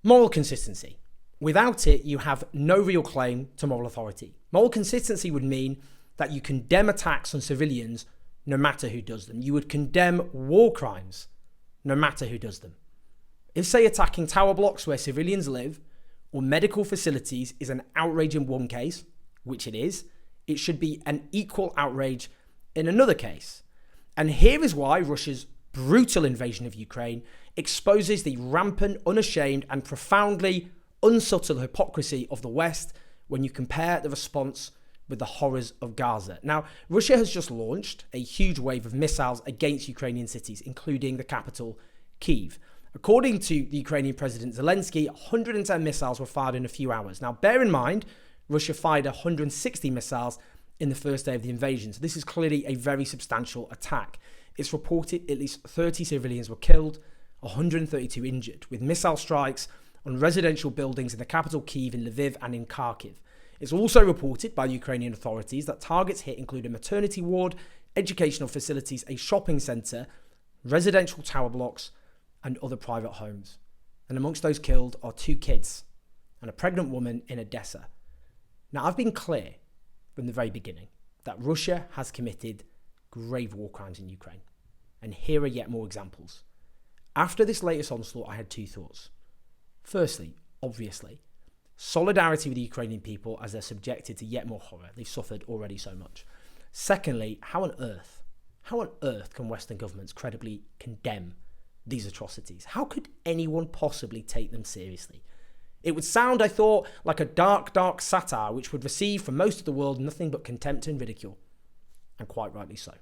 Moral consistency. Without it, you have no real claim to moral authority. Moral consistency would mean that you condemn attacks on civilians no matter who does them. You would condemn war crimes no matter who does them. If, say, attacking tower blocks where civilians live or medical facilities is an outrage in one case, which it is, it should be an equal outrage in another case. And here is why Russia's brutal invasion of Ukraine exposes the rampant, unashamed, and profoundly unsubtle hypocrisy of the West when you compare the response with the horrors of Gaza. Now, Russia has just launched a huge wave of missiles against Ukrainian cities, including the capital, Kyiv. According to the Ukrainian President Zelensky, 110 missiles were fired in a few hours. Now, bear in mind, Russia fired 160 missiles in the first day of the invasion. So this is clearly a very substantial attack. It's reported at least 30 civilians were killed, 132 injured, with missile strikes on residential buildings in the capital Kyiv, in Lviv and in Kharkiv. It's also reported by Ukrainian authorities that targets hit include a maternity ward, educational facilities, a shopping centre, residential tower blocks and other private homes. And amongst those killed are 2 kids and a pregnant woman in Odessa. Now, I've been clear from the very beginning that Russia has committed grave war crimes in Ukraine. And here are yet more examples. After this latest onslaught, I had 2 thoughts. Firstly, obviously, solidarity with the Ukrainian people as they're subjected to yet more horror. They've suffered already so much. Secondly, how on earth can Western governments credibly condemn these atrocities? How could anyone possibly take them seriously? It would sound, I thought, like a dark, dark satire which would receive from most of the world nothing but contempt and ridicule. And quite rightly so.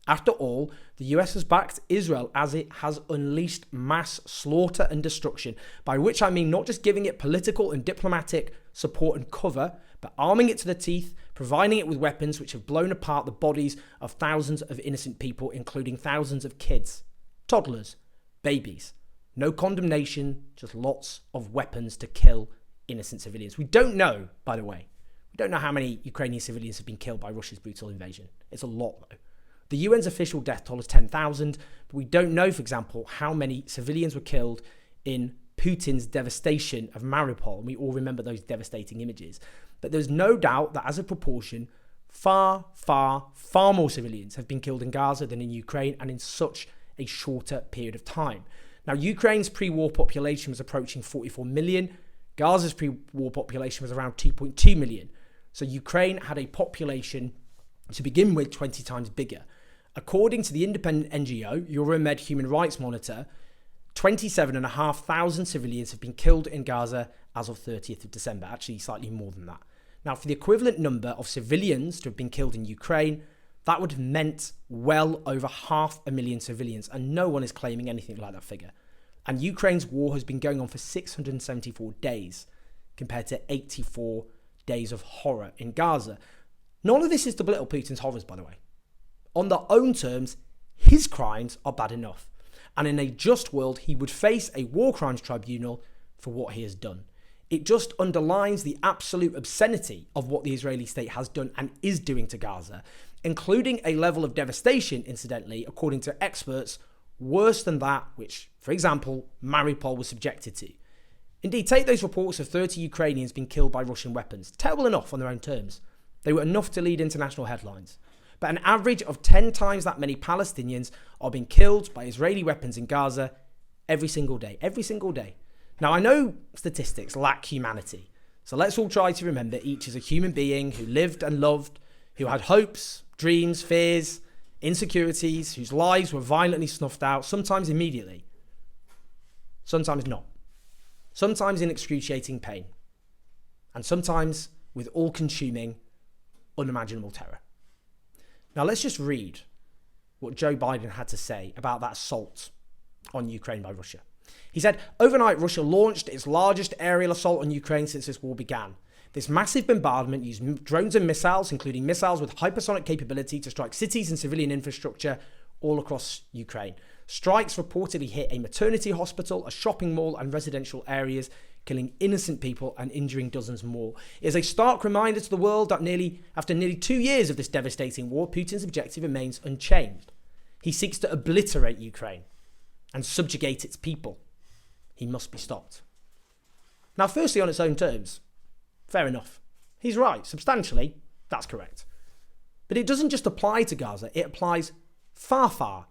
After all, the US has backed Israel as it has unleashed mass slaughter and destruction, by which I mean not just giving it political and diplomatic support and cover, but arming it to the teeth, providing it with weapons which have blown apart the bodies of thousands of innocent people, including thousands of kids, toddlers, babies. No condemnation, just lots of weapons to kill innocent civilians. We don't know, by the way, we don't know how many Ukrainian civilians have been killed by Russia's brutal invasion. It's a lot, though. The UN's official death toll is 10,000, but we don't know, for example, how many civilians were killed in Putin's devastation of Mariupol. And we all remember those devastating images. But there's no doubt that as a proportion, far, far, far more civilians have been killed in Gaza than in Ukraine, and in such a shorter period of time. Now, Ukraine's pre-war population was approaching 44 million. Gaza's pre-war population was around 2.2 million. So Ukraine had a population to begin with 20 times bigger. According to the independent NGO, Euromed Human Rights Monitor, 27,500 civilians have been killed in Gaza as of 30th of December, actually slightly more than that. Now, for the equivalent number of civilians to have been killed in Ukraine, that would have meant well over 500,000 civilians, and no one is claiming anything like that figure. And Ukraine's war has been going on for 674 days, compared to 84 days of horror in Gaza. None of this is to belittle Putin's horrors, by the way. On their own terms, his crimes are bad enough. And in a just world, he would face a war crimes tribunal for what he has done. It just underlines the absolute obscenity of what the Israeli state has done and is doing to Gaza, including a level of devastation, incidentally, according to experts, worse than that which, for example, Mariupol was subjected to. Indeed, take those reports of 30 Ukrainians being killed by Russian weapons. Terrible enough on their own terms. They were enough to lead international headlines. But an average of 10 times that many Palestinians are being killed by Israeli weapons in Gaza every single day. Every single day. Now, I know statistics lack humanity. So let's all try to remember each is a human being who lived and loved, who had hopes, dreams, fears, insecurities, whose lives were violently snuffed out, sometimes immediately, sometimes not, sometimes in excruciating pain, and sometimes with all-consuming, unimaginable terror. Now, let's just read what Joe Biden had to say about that assault on Ukraine by Russia. He said, overnight, Russia launched its largest aerial assault on Ukraine since this war began. This massive bombardment used drones and missiles, including missiles with hypersonic capability, to strike cities and civilian infrastructure all across Ukraine. Strikes reportedly hit a maternity hospital, a shopping mall, and residential areas, killing innocent people and injuring dozens more. It is a stark reminder to the world that after nearly 2 years of this devastating war, Putin's objective remains unchanged. He seeks to obliterate Ukraine and subjugate its people. He must be stopped. Now, firstly, on its own terms, fair enough. He's right. Substantially, that's correct. But it doesn't just apply to Gaza. It applies far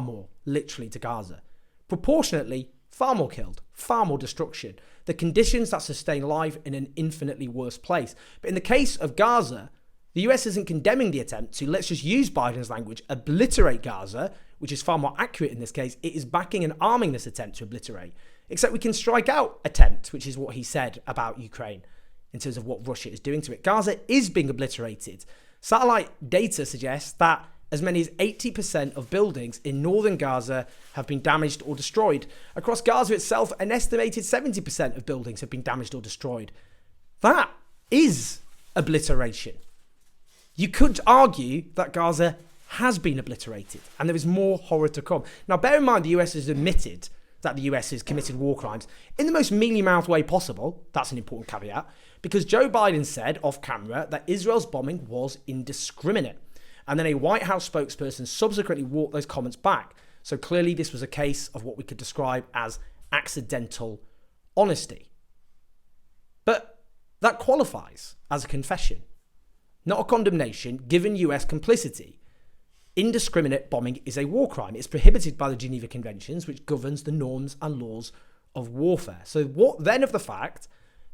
more literally to Gaza. Proportionately, far more killed, far more destruction. The conditions that sustain life in an infinitely worse place. But in the case of Gaza, the US isn't condemning the attempt to, let's just use Biden's language, obliterate Gaza, which is far more accurate in this case. It is backing and arming this attempt to obliterate. Except we can strike out attempt, which is what he said about Ukraine in terms of what Russia is doing to it. Gaza is being obliterated. Satellite data suggests that as many as 80% of buildings in northern Gaza have been damaged or destroyed. Across Gaza itself, an estimated 70% of buildings have been damaged or destroyed. That is obliteration. You could argue that Gaza has been obliterated and there is more horror to come. Now, bear in mind the US has admitted that the US has committed war crimes in the most mealy-mouthed way possible. That's an important caveat, because Joe Biden said off camera that Israel's bombing was indiscriminate. And then a White House spokesperson subsequently walked those comments back. So clearly this was a case of what we could describe as accidental honesty. But that qualifies as a confession, not a condemnation, given US complicity. Indiscriminate bombing is a war crime. It's prohibited by the Geneva Conventions, which governs the norms and laws of warfare. So what then of the fact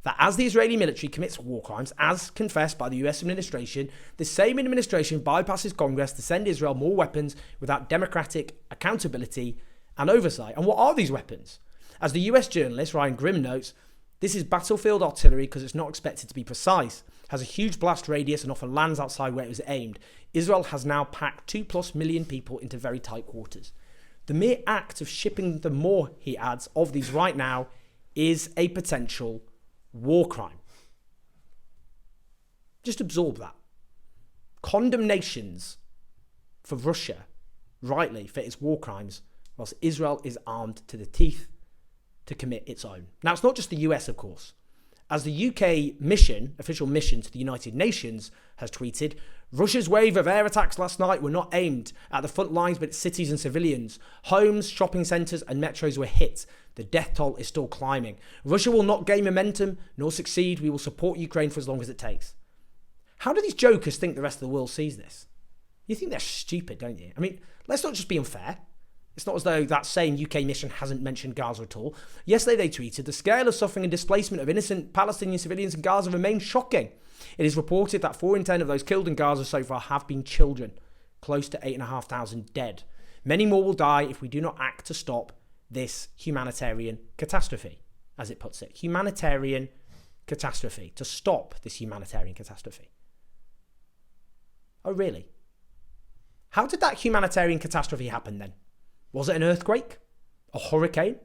that as the Israeli military commits war crimes, as confessed by the US administration, the same administration bypasses Congress to send Israel more weapons without democratic accountability and oversight? And what are these weapons? As the US journalist Ryan Grimm notes, this is battlefield artillery because it's not expected to be precise, has a huge blast radius and often lands outside where it was aimed. Israel has now packed 2+ million people into very tight quarters. The mere act of shipping them more, he adds, of these right now is a potential war crime. Just absorb that. Condemnations for Russia, rightly, for its war crimes, whilst Israel is armed to the teeth to commit its own. Now, it's not just the US, of course. As the UK mission, official mission to the United Nations, has tweeted, Russia's wave of air attacks last night were not aimed at the front lines, but at cities and civilians. Homes, shopping centres and metros were hit. The death toll is still climbing. Russia will not gain momentum nor succeed. We will support Ukraine for as long as it takes. How do these jokers think the rest of the world sees this? You think they're stupid, don't you? I mean, let's not just be unfair. It's not as though that same UK mission hasn't mentioned Gaza at all. Yesterday they tweeted, the scale of suffering and displacement of innocent Palestinian civilians in Gaza remains shocking. It is reported that 4 in 10 of those killed in Gaza so far have been children, close to 8,500 dead. Many more will die if we do not act to stop this humanitarian catastrophe, as it puts it. Humanitarian catastrophe, to stop this humanitarian catastrophe. Oh, really? How did that humanitarian catastrophe happen then? Was it an earthquake? A hurricane?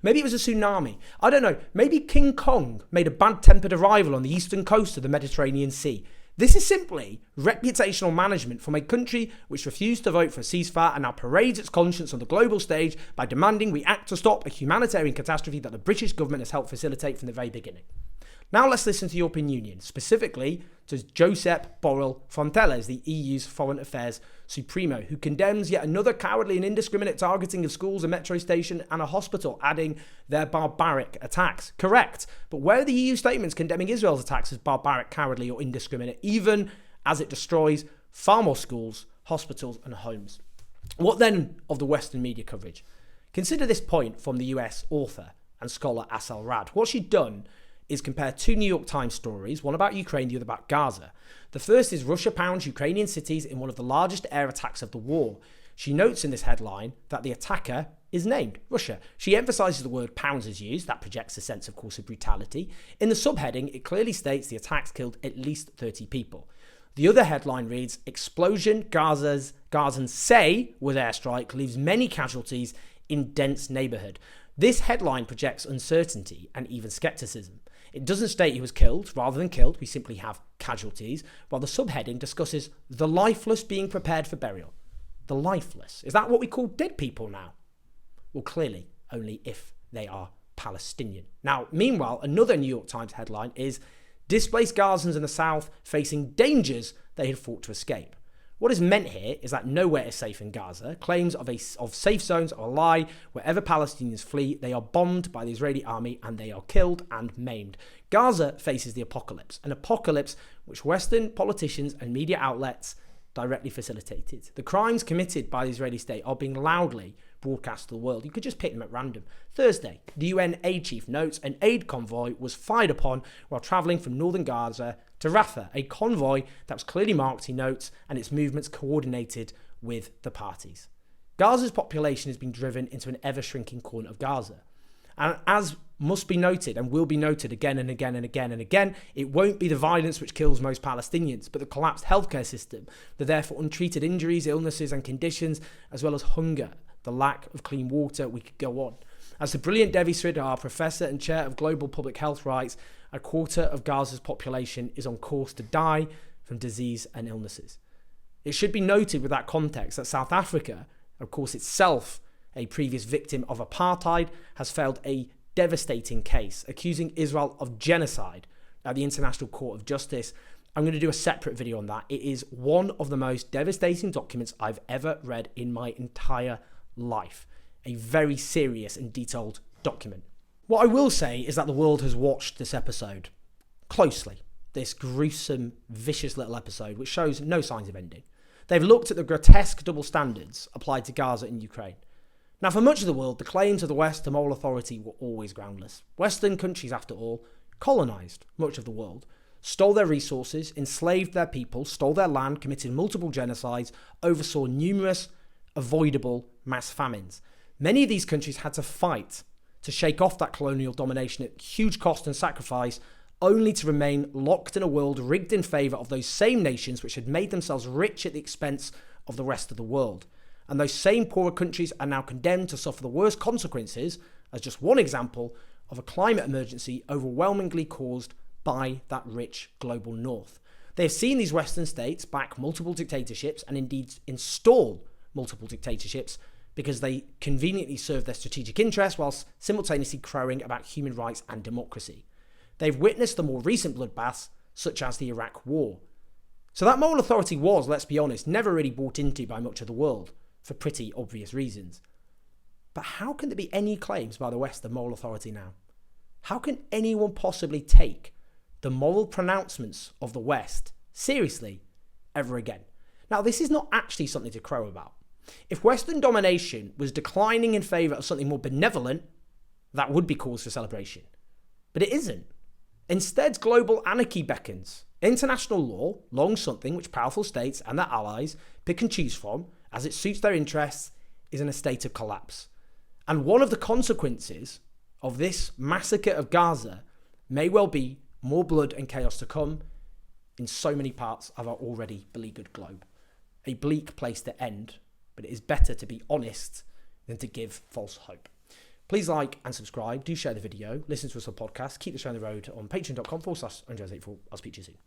Maybe it was a tsunami. I don't know. Maybe King Kong made a bad-tempered arrival on the eastern coast of the Mediterranean Sea. This is simply reputational management from a country which refused to vote for a ceasefire and now parades its conscience on the global stage by demanding we act to stop a humanitarian catastrophe that the British government has helped facilitate from the very beginning. Now let's listen to the European Union, specifically to Josep Borrell Fontelles, the EU's Foreign Affairs Supremo, who condemns yet another cowardly and indiscriminate targeting of schools, a metro station and a hospital, adding their barbaric attacks. Correct, but where are the EU statements condemning Israel's attacks as barbaric, cowardly or indiscriminate, even as it destroys far more schools, hospitals and homes? What then of the Western media coverage? Consider this point from the US author and scholar Asal Rad. What she'd done is compare 2 New York Times stories, one about Ukraine, the other about Gaza. The first is Russia pounds Ukrainian cities in one of the largest air attacks of the war. She notes in this headline that the attacker is named Russia. She emphasises the word pounds is used. That projects a sense, of course, of brutality. In the subheading, it clearly states the attacks killed at least 30 people. The other headline reads, explosion Gazans say with airstrike leaves many casualties in dense neighbourhood. This headline projects uncertainty and even scepticism. It doesn't state he was killed. Rather than killed, we simply have casualties, while the subheading discusses the lifeless being prepared for burial. The lifeless. Is that what we call dead people now? Well, clearly, only if they are Palestinian. Now, meanwhile, another New York Times headline is displaced Gazans in the south facing dangers they had fought to escape. What is meant here is that nowhere is safe in Gaza. Claims of safe zones are a lie. Wherever Palestinians flee, they are bombed by the Israeli army and they are killed and maimed. Gaza faces the apocalypse, an apocalypse which Western politicians and media outlets directly facilitated. The crimes committed by the Israeli state are being loudly broadcast to the world. You could just pick them at random. Thursday, the UN aid chief notes an aid convoy was fired upon while travelling from northern Gaza to Rafah, a convoy that was clearly marked, he notes, and its movements coordinated with the parties. Gaza's population has been driven into an ever-shrinking corner of Gaza. And as must be noted and will be noted again and again and again and again, it won't be the violence which kills most Palestinians, but the collapsed healthcare system, the therefore untreated injuries, illnesses and conditions, as well as hunger, the lack of clean water. We could go on. As the brilliant Devi Sridhar, professor and chair of global public health, writes, a quarter of Gaza's population is on course to die from disease and illnesses. It should be noted with that context that South Africa, of course itself a previous victim of apartheid, has failed a devastating case accusing Israel of genocide at the International Court of Justice. I'm going to do a separate video on that. It is one of the most devastating documents I've ever read in my entire life. A very serious and detailed document. What I will say is that the world has watched this episode closely. This gruesome, vicious little episode, which shows no signs of ending. They've looked at the grotesque double standards applied to Gaza and Ukraine. Now, for much of the world, the claims of the West to moral authority were always groundless. Western countries, after all, colonised much of the world, stole their resources, enslaved their people, stole their land, committed multiple genocides, oversaw numerous avoidable mass famines. Many of these countries had to fight to shake off that colonial domination at huge cost and sacrifice, only to remain locked in a world rigged in favour of those same nations which had made themselves rich at the expense of the rest of the world. And those same poorer countries are now condemned to suffer the worst consequences, as just one example, of a climate emergency overwhelmingly caused by that rich global north. They have seen these Western states back multiple dictatorships and indeed install multiple dictatorships because they conveniently serve their strategic interests whilst simultaneously crowing about human rights and democracy. They've witnessed the more recent bloodbaths, such as the Iraq War. So that moral authority was, let's be honest, never really bought into by much of the world, for pretty obvious reasons. But how can there be any claims by the West of moral authority now? How can anyone possibly take the moral pronouncements of the West seriously ever again? Now, this is not actually something to crow about. If Western domination was declining in favour of something more benevolent, that would be cause for celebration. But it isn't. Instead, global anarchy beckons. International law, long something which powerful states and their allies pick and choose from, as it suits their interests, is in a state of collapse. And one of the consequences of this massacre of Gaza may well be more blood and chaos to come in so many parts of our already beleaguered globe. A bleak place to end, but it is better to be honest than to give false hope. Please like and subscribe. Do share the video. Listen to us on podcasts. Keep the show on the road on patreon.com/Andreas84. I'll speak to you soon.